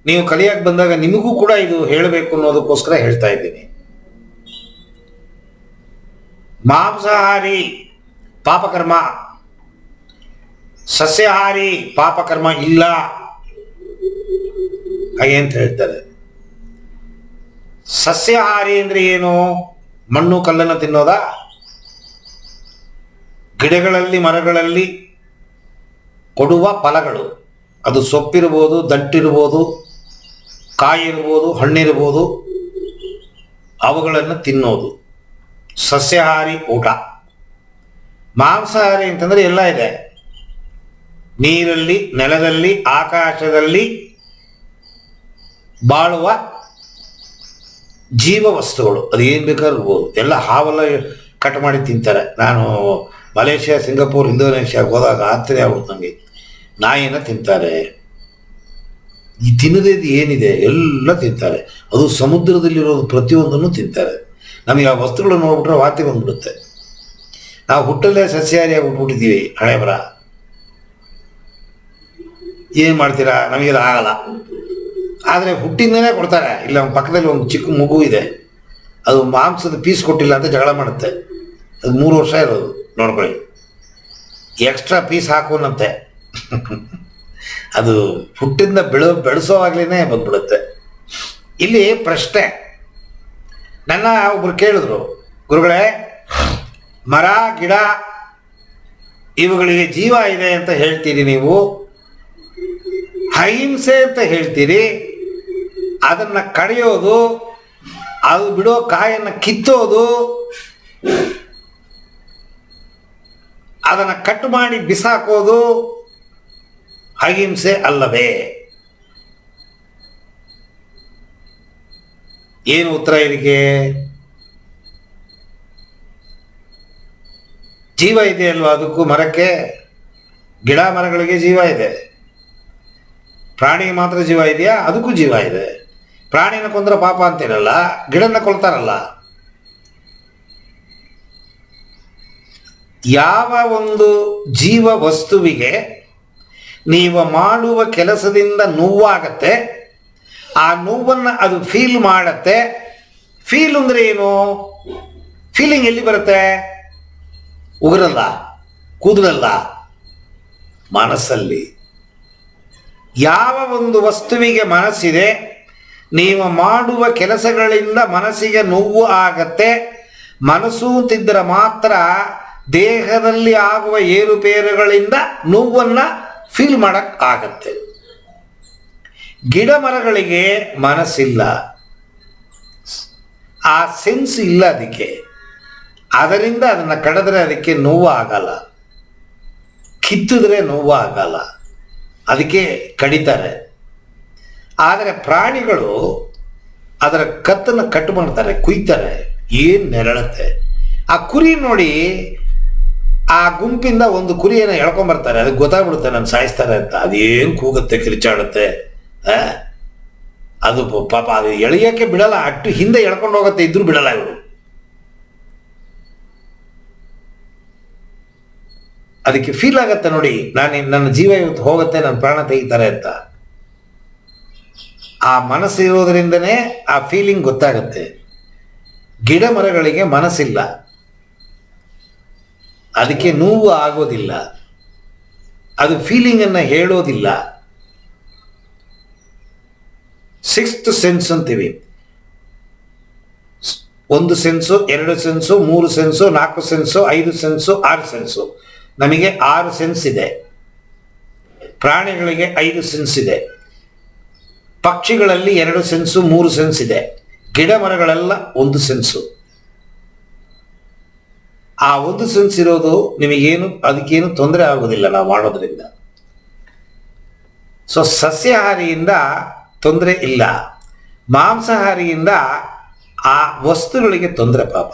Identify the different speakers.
Speaker 1: ನೀವು ಕಲಿಯಕ್ಕೆ ಬಂದಾಗ ನಿಮಗೂ ಕೂಡ ಇದು ಹೇಳಬೇಕು ಅನ್ನೋದಕ್ಕೋಸ್ಕರ ಹೇಳ್ತಾ ಇದ್ದೀನಿ. ಮಾಂಸಾಹಾರಿ ಪಾಪಕರ್ಮ, ಸಸ್ಯಾಹಾರಿ ಪಾಪಕರ್ಮ ಇಲ್ಲ ಹಾಗೆ ಅಂತ ಹೇಳ್ತಾರೆ. ಸಸ್ಯಾಹಾರಿ ಅಂದ್ರೆ ಏನು? ಮಣ್ಣು ಕಲ್ಲನ್ನು ತಿನ್ನೋದಾ? ಗಿಡಗಳಲ್ಲಿ ಮರಗಳಲ್ಲಿ ಕೊಡುವ ಫಲಗಳು, ಅದು ಸೊಪ್ಪಿರ್ಬೋದು, ದಂಟಿರ್ಬೋದು, ಕಾಯಿ ಇರ್ಬೋದು, ಹಣ್ಣಿರ್ಬೋದು, ಅವುಗಳನ್ನು ತಿನ್ನೋದು ಸಸ್ಯಾಹಾರಿ ಊಟ. ಮಾಂಸಾಹಾರಿ ಅಂತಂದ್ರೆ ಎಲ್ಲ ಇದೆ. ನೀರಲ್ಲಿ, ನೆಲದಲ್ಲಿ, ಆಕಾಶದಲ್ಲಿ ಬಾಳುವ ಜೀವ ವಸ್ತುಗಳು, ಅದು ಏನು ಬೇಕಾದ್ರೂ ಇರ್ಬೋದು. ಎಲ್ಲ ಹಾವೆಲ್ಲ ಕಟ್ ಮಾಡಿ ತಿಂತಾರೆ. ನಾನು ಮಲೇಷ್ಯಾ, ಸಿಂಗಾಪುರ್, ಇಂಡೋನೇಷ್ಯಾಗೆ ಹೋದಾಗ ಆಶ್ಚರ್ಯ ಆಗ್ಬಿಡ್ತು ನನಗೆ. ನಾಯಿನ ತಿಂತಾರೆ. ಈ ತಿನ್ನೋದು ಏನಿದೆ ಎಲ್ಲ ತಿಂತಾರೆ. ಅದು ಸಮುದ್ರದಲ್ಲಿರೋದು ಪ್ರತಿಯೊಂದನ್ನು ತಿಂತಾರೆ. ನಮಗೆ ಆ ವಸ್ತುಗಳು ನೋಡ್ಬಿಟ್ರೆ ವಾಂತಿ ಬಂದ್ಬಿಡುತ್ತೆ. ನಾವು ಹುಟ್ಟಲ್ಲೇ ಸಸ್ಯಾಹಾರಿಯಾಗಿ ಹುಟ್ಬಿಟ್ಟಿದ್ದೀವಿ. ಹಣೆ ಬರ ಏನು ಮಾಡ್ತೀರಾ? ನಮಗೆಲ್ಲ ಆಗಲ್ಲ. ಆದರೆ ಹುಟ್ಟಿಂದನೇ ಕೊಡ್ತಾರೆ. ಇಲ್ಲ ನಮ್ಮ ಪಕ್ಕದಲ್ಲಿ ಒಂದು ಚಿಕ್ಕ ಮಗು ಇದೆ, ಅದು ಮಾಂಸದ ಪೀಸ್ ಕೊಟ್ಟಿಲ್ಲ ಅಂತ ಜಗಳ ಮಾಡುತ್ತೆ. ಅದು 3 ವರ್ಷ ಇರೋದು, ನೋಡ್ಕೊಳ್ಳಿ. ಎಕ್ಸ್ಟ್ರಾ ಪೀಸ್ ಹಾಕೋನಂತೆ. ಅದು ಹುಟ್ಟಿಂದ ಬೆಳೆಸೋವಾಗ್ಲೇ ಬಂದ್ಬಿಡುತ್ತೆ. ಇಲ್ಲಿ ಪ್ರಶ್ನೆ, ನನ್ನ ಒಬ್ರು ಕೇಳಿದ್ರು, ಗುರುಗಳೇ, ಮರ ಗಿಡ ಇವುಗಳಿಗೆ ಜೀವ ಇದೆ ಅಂತ ಹೇಳ್ತೀರಿ, ನೀವು ಅಹಿಂಸೆ ಅಂತ ಹೇಳ್ತೀರಿ, ಅದನ್ನು ಕಡಿಯೋದು, ಅದು ಬಿಡೋ ಕಾಯನ್ನು ಕಿತ್ತೋದು, ಅದನ್ನು ಕಟ್ ಮಾಡಿ ಬಿಸಾಕೋದು ಅಹಿಂಸೆ ಅಲ್ಲವೇ? ಏನು ಉತ್ತರ ಇದಕ್ಕೆ? ಜೀವ ಇದೆ ಅಲ್ವಾ ಅದಕ್ಕೂ, ಮರಕ್ಕೆ, ಗಿಡ ಮರಗಳಿಗೆ ಜೀವ ಇದೆ. ಪ್ರಾಣಿಗೆ ಮಾತ್ರ ಜೀವ ಇದೆಯಾ? ಅದಕ್ಕೂ ಜೀವ ಇದೆ. ಪ್ರಾಣಿನ ಕೊಂದ್ರೆ ಪಾಪ ಅಂತೇನಲ್ಲ, ಗಿಡನ ಕೊಲ್ತಾರಲ್ಲ. ಯಾವ ಒಂದು ಜೀವ ವಸ್ತುವಿಗೆ ನೀವು ಮಾಡುವ ಕೆಲಸದಿಂದ ನೋವಾಗತ್ತೆ, ಆ ನೋವನ್ನು ಅದು ಫೀಲ್ ಮಾಡತ್ತೆ. ಫೀಲ್ ಅಂದ್ರೆ ಏನು? ಫೀಲಿಂಗ್ ಎಲ್ಲಿ ಬರುತ್ತೆ? ಉಗುರಲ್ಲ, ಕೂದಲಲ್ಲ, ಮನಸ್ಸಲ್ಲಿ. ಯಾವ ಒಂದು ವಸ್ತುವಿಗೆ ಮನಸ್ಸಿದೆ, ನೀವು ಮಾಡುವ ಕೆಲಸಗಳಿಂದ ಮನಸ್ಸಿಗೆ ನೋವು ಆಗತ್ತೆ. ಮನಸ್ಸು ಅಂತಿದ್ದರೆ ಮಾತ್ರ ದೇಹದಲ್ಲಿ ಆಗುವ ಏರುಪೇರುಗಳಿಂದ ನೋವನ್ನು ಫೀಲ್ ಮಾಡಕ್ ಆಗತ್ತೆ. ಗಿಡ ಮರಗಳಿಗೆ ಮನಸ್ಸಿಲ್ಲ, ಆ ಸೆನ್ಸ್ ಇಲ್ಲ ಅದಕ್ಕೆ. ಅದರಿಂದ ಅದನ್ನು ಕಡಿದ್ರೆ ಅದಕ್ಕೆ ನೋವು ಆಗಲ್ಲ, ಕಿತ್ತಿದ್ರೆ ನೋವು ಆಗಲ್ಲ, ಅದಕ್ಕೆ ಕಡಿತಾರೆ. ಆದರೆ ಪ್ರಾಣಿಗಳು ಅದರ ಕತ್ತನ್ನು ಕಟ್ ಮಾಡ್ತಾರೆ, ಕುಯ್ತಾರೆ, ಏನು ನೆರಳುತ್ತೆ. ಆ ಕುರಿ ನೋಡಿ, ಆ ಗುಂಪಿಂದ ಒಂದು ಕುರಿಯನ್ನು ಎಳ್ಕೊಂಬರ್ತಾರೆ, ಅದಕ್ಕೆ ಗೊತ್ತಾಗ್ಬಿಡುತ್ತೆ ನಾನು ಸಾಯಿಸ್ತಾರೆ ಅಂತ. ಅದೇನು ಕೂಗುತ್ತೆ, ಕಿರಿಚಾಡುತ್ತೆ. ಅದು ಪಾಪ ಅದು ಎಳೆಯೋಕ್ಕೆ ಬಿಡಲ್ಲ, ಅಟ್ಟು ಹಿಂದೆ ಎಳ್ಕೊಂಡು ಹೋಗುತ್ತೆ, ಇದ್ರೂ ಬಿಡಲ್ಲ ಇವರು. ಅದಕ್ಕೆ ಫೀಲ್ ಆಗತ್ತೆ ನೋಡಿ, ನನ್ನ ಜೀವ ಇವತ್ತು ಹೋಗುತ್ತೆ, ನನ್ನ ಪ್ರಾಣ ತೆಗಿತಾರೆ ಅಂತ. ಆ ಮನಸ್ಸು ಇರೋದ್ರಿಂದನೇ ಆ ಫೀಲಿಂಗ್ ಗೊತ್ತಾಗತ್ತೆ. ಗಿಡ ಮರಗಳಿಗೆ ಮನಸ್ಸಿಲ್ಲ, ಅದಕ್ಕೆ ನೋವು ಆಗೋದಿಲ್ಲ, ಅದು ಫೀಲಿಂಗನ್ನು ಹೇಳೋದಿಲ್ಲ. 6th ಸೆನ್ಸ್ ಅಂತೀವಿ. 1 sense, 2 sense, 3 sense, 4 sense, 5 sense, 6 sense. ನಮಗೆ 6 ಸೆನ್ಸ್ ಇದೆ. ಪ್ರಾಣಿಗಳಿಗೆ 5 ಸೆನ್ಸ್ ಇದೆ. ಪಕ್ಷಿಗಳಲ್ಲಿ 2 ಸೆನ್ಸು, 3 ಸೆನ್ಸ್ ಇದೆ. ಗಿಡ ಮರಗಳೆಲ್ಲ 1 ಸೆನ್ಸು. ಆ 1 ಸೆನ್ಸ್ ಇರೋದು ನಿಮಗೇನು, ಅದಕ್ಕೇನು ತೊಂದರೆ ಆಗೋದಿಲ್ಲ ನಾವು ಮಾಡೋದ್ರಿಂದ. ಸೊ ಸಸ್ಯಾಹಾರಿಯಿಂದ ತೊಂದರೆ ಇಲ್ಲ, ಮಾಂಸಾಹಾರಿಯಿಂದ ಆ ವಸ್ತುಗಳಿಗೆ ತೊಂದರೆ ಪಾಪ.